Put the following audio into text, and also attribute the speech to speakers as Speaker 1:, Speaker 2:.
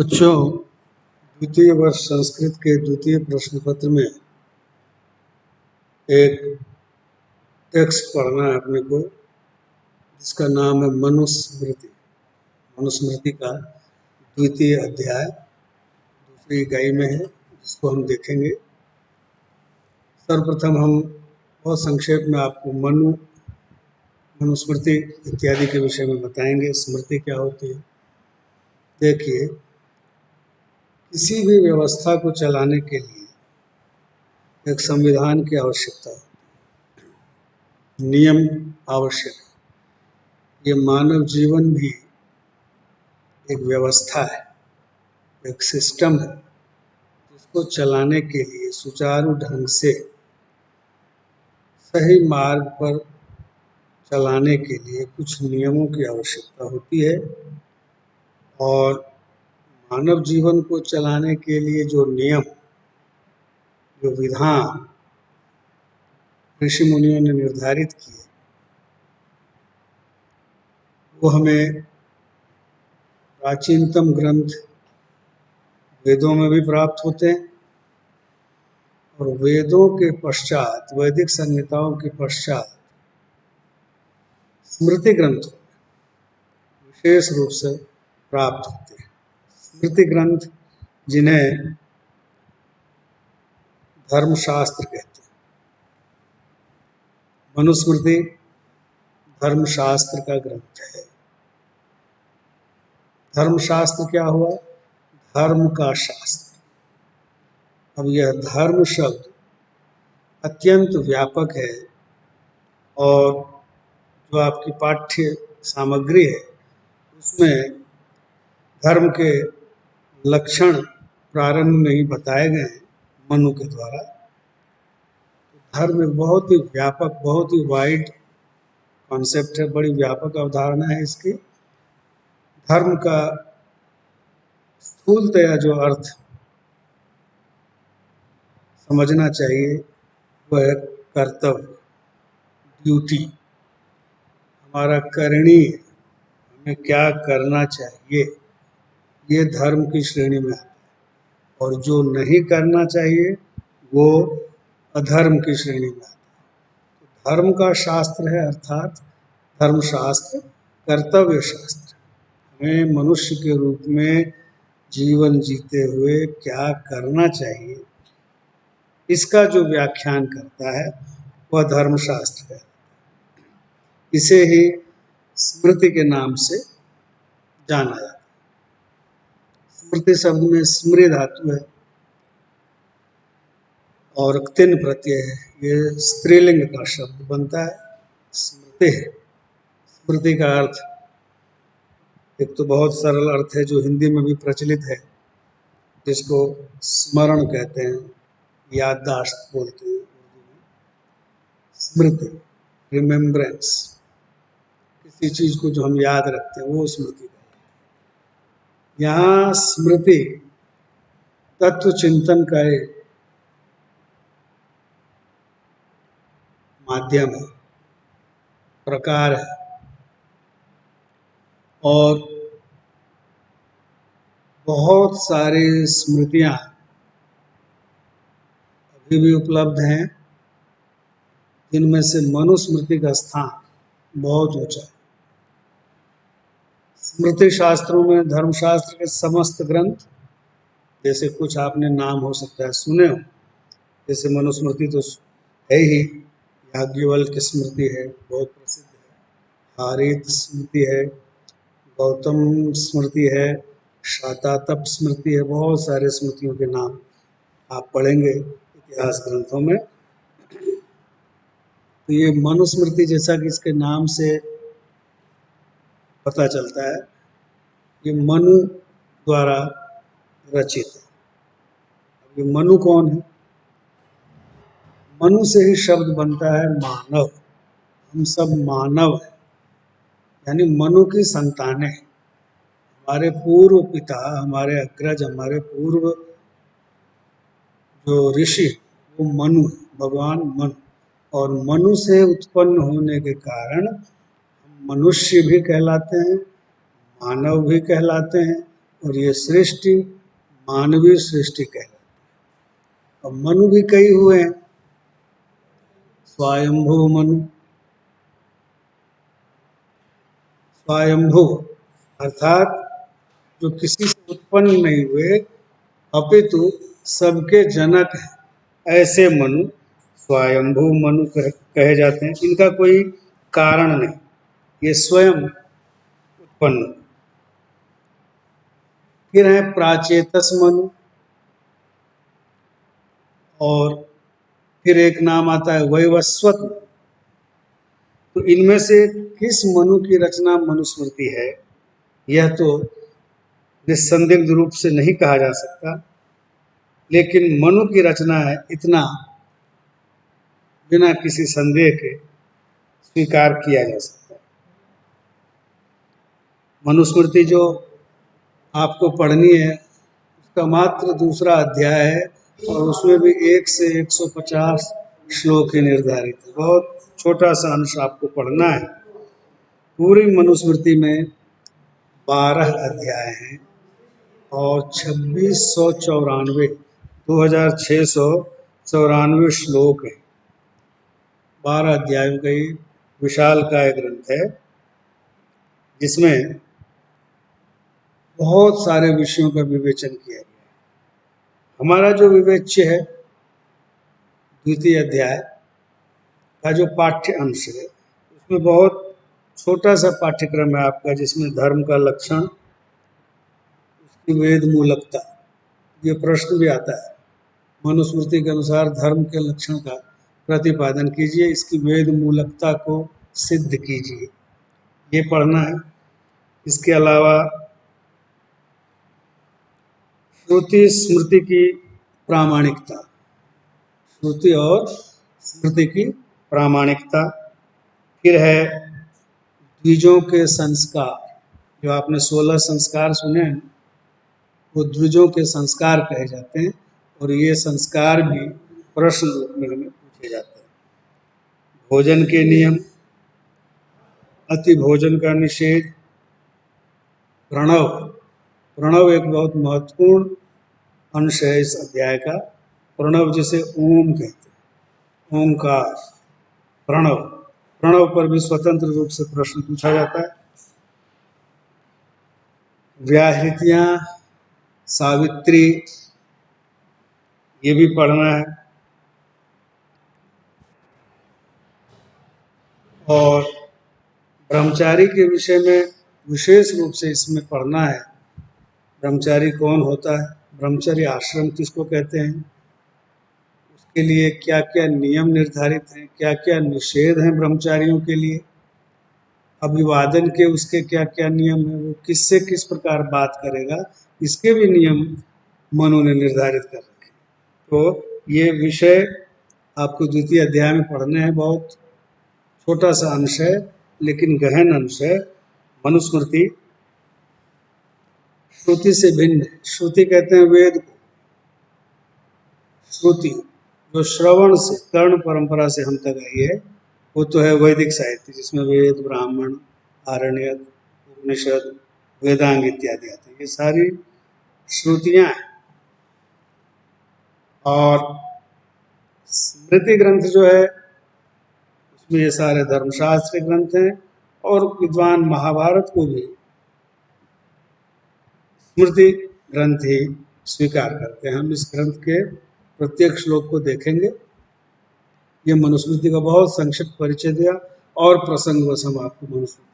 Speaker 1: बच्चों, द्वितीय वर्ष संस्कृत के द्वितीय प्रश्न पत्र में एक टेक्स्ट पढ़ना है अपने को, जिसका नाम है मनुस्मृति। मनुस्मृति का द्वितीय अध्याय दूसरी इकाई में है, जिसको हम देखेंगे। सर्वप्रथम हम बहुत संक्षेप में आपको मनुस्मृति इत्यादि के विषय में बताएंगे। स्मृति क्या होती है? देखिए, किसी भी व्यवस्था को चलाने के लिए एक संविधान की आवश्यकता है, नियम आवश्यक है। ये मानव जीवन भी एक व्यवस्था है, एक सिस्टम है, जिसको चलाने के लिए सुचारू ढंग से सही मार्ग पर चलाने के लिए कुछ नियमों की आवश्यकता होती है। और मानव जीवन को चलाने के लिए जो नियम, जो विधान ऋषि मुनियों ने निर्धारित किए, वो हमें प्राचीनतम ग्रंथ वेदों में भी प्राप्त होते हैं, और वेदों के पश्चात, वैदिक संहिताओं के पश्चात स्मृति ग्रंथों में विशेष रूप से प्राप्त होते हैं। स्मृति ग्रंथ जिन्हें धर्मशास्त्र कहते हैं। मनुस्मृति धर्मशास्त्र का ग्रंथ है। धर्मशास्त्र क्या हुआ? धर्म का शास्त्र। अब यह धर्म शब्द अत्यंत व्यापक है, और जो आपकी पाठ्य सामग्री है उसमें धर्म के लक्षण प्रारंभ में ही बताए गए हैं मनु के द्वारा। धर्म एक बहुत ही व्यापक, बहुत ही वाइड कॉन्सेप्ट है, बड़ी व्यापक अवधारणा है इसकी। धर्म का स्थूलतया जो अर्थ समझना चाहिए वह है कर्तव्य, ड्यूटी, हमारा करणीय, हमें क्या करना चाहिए, ये धर्म की श्रेणी में आता है। और जो नहीं करना चाहिए वो अधर्म की श्रेणी में आता है। धर्म का शास्त्र है, अर्थात धर्मशास्त्र कर्तव्य शास्त्र। हमें मनुष्य के रूप में जीवन जीते हुए क्या करना चाहिए, इसका जो व्याख्यान करता है वह धर्मशास्त्र है। इसे ही स्मृति के नाम से जाना जाता है। स्मृति शब्द में स्मृ धातु है और तिन प्रत्यय है। ये स्त्रीलिंग का शब्द बनता है, स्मृति है। स्मृति का अर्थ एक तो बहुत सरल अर्थ है जो हिंदी में भी प्रचलित है, जिसको स्मरण कहते हैं, याददाश्त बोलते हैं उर्दू में। स्मृति, रिमेम्बरेंस, किसी चीज को जो हम याद रखते हैं वो स्मृति है। यहाँ स्मृति तत्व चिंतन का एक माध्यम है, प्रकार है, और बहुत सारी स्मृतियां अभी भी उपलब्ध हैं, जिनमें से मनुस्मृति का स्थान बहुत ऊंचा है। स्मृति शास्त्रों में धर्मशास्त्र के समस्त ग्रंथ, जैसे कुछ आपने नाम हो सकता है सुने हो, जैसे मनुस्मृति तो है ही, याज्ञवल्क्य स्मृति है, बहुत प्रसिद्ध है, हारीत स्मृति है, गौतम स्मृति है, शातातप स्मृति है। बहुत सारे स्मृतियों के नाम आप पढ़ेंगे इतिहास ग्रंथों में। तो ये मनुस्मृति, जैसा कि इसके नाम से पता चलता है, ये मनु द्वारा रचित है। अब ये मनु कौन है? मनु से ही शब्द बनता है मानव। हम सब मानव हैं, यानी मनु की संतानें। हमारे पूर्व पिता, हमारे अग्रज, हमारे पूर्व जो ऋषि, वो मनु है, भगवान मनु। और मनु से उत्पन्न होने के कारण मनुष्य भी कहलाते हैं, मानव भी कहलाते हैं, और ये सृष्टि मानवीय सृष्टि कहलाती है। अब मनु भी कई हुए हैं, स्वायंभू मनु, स्वायंभू अर्थात जो किसी से उत्पन्न नहीं हुए अपितु सबके जनक हैं, ऐसे मनु स्वायंभू मनु कहे जाते हैं। इनका कोई कारण नहीं, ये स्वयं उत्पन्न। फिर है प्राचेतस मनु, और फिर एक नाम आता है वैवस्वत मनु। तो इनमें से किस मनु की रचना मनुस्मृति है, यह तो निस्संदिग्ध रूप से नहीं कहा जा सकता, लेकिन मनु की रचना है इतना बिना किसी संदेह के स्वीकार किया जा सकता है। मनुस्मृति जो आपको पढ़नी है उसका मात्र दूसरा अध्याय है, और उसमें भी 1 से 150 श्लोक ही निर्धारित है। बहुत छोटा सा अंश आपको पढ़ना है। पूरी मनुस्मृति में 12 अध्याय हैं और 2694 श्लोक हैं। 12 अध्यायों का ही विशालकाय ग्रंथ है, जिसमें बहुत सारे विषयों का विवेचन किया गया है। हमारा जो विवेच्य है द्वितीय अध्याय का जो पाठ्य अंश है, उसमें बहुत छोटा सा पाठ्यक्रम है आपका, जिसमें धर्म का लक्षण, उसकी वेद मूलकता, ये प्रश्न भी आता है। मनुस्मृति के अनुसार धर्म के लक्षण का प्रतिपादन कीजिए, इसकी वेद मूलकता को सिद्ध कीजिए, ये पढ़ना है। इसके अलावा श्रुति स्मृति की प्रामाणिकता, श्रुति और स्मृति की प्रामाणिकता। फिर है द्विजों के संस्कार, जो आपने 16 संस्कार सुने हैं, वो द्विजों के संस्कार कहे जाते हैं, और ये संस्कार भी प्रश्न रूप में हमें पूछे जाते हैं। भोजन के नियम, अति भोजन का निषेध, प्रणव, प्रणव एक बहुत महत्वपूर्ण अंश है इस अध्याय का। प्रणव जिसे ओम कहते हैं, ओमकार, प्रणव, प्रणव पर भी स्वतंत्र रूप से प्रश्न पूछा जाता है। व्याहृतियां, सावित्री, ये भी पढ़ना है। और ब्रह्मचारी के विषय में विशेष रूप से इसमें पढ़ना है। ब्रह्मचारी कौन होता है, ब्रह्मचर्य आश्रम किसको कहते हैं, उसके लिए क्या क्या नियम निर्धारित हैं, क्या क्या निषेध हैं ब्रह्मचारियों के लिए, अभिवादन के उसके क्या क्या नियम हैं, वो किससे किस प्रकार बात करेगा, इसके भी नियम मनु ने निर्धारित कर रखे। तो ये विषय आपको द्वितीय अध्याय में पढ़ने हैं। बहुत छोटा सा अंश है लेकिन गहन अंश है। मनुस्मृति श्रुति से भिन्न है। श्रुति कहते हैं वेद को, श्रुति जो श्रवण से, कर्ण परंपरा से हम तक आई है, वो तो है वैदिक साहित्य, जिसमें वेद, ब्राह्मण, आरण्यक, उपनिषद, वेदांग इत्यादि आते हैं। ये सारी श्रुतियां हैं। और स्मृति ग्रंथ जो है उसमें ये सारे धर्मशास्त्र के ग्रंथ हैं, और विद्वान महाभारत को भी स्मृति ग्रंथ ही स्वीकार करते हैं। हम इस ग्रंथ के प्रत्येक श्लोक को देखेंगे। ये मनुस्मृति का बहुत संक्षिप्त परिचय दिया, और प्रसंगवश हम आपको मनुस्मृति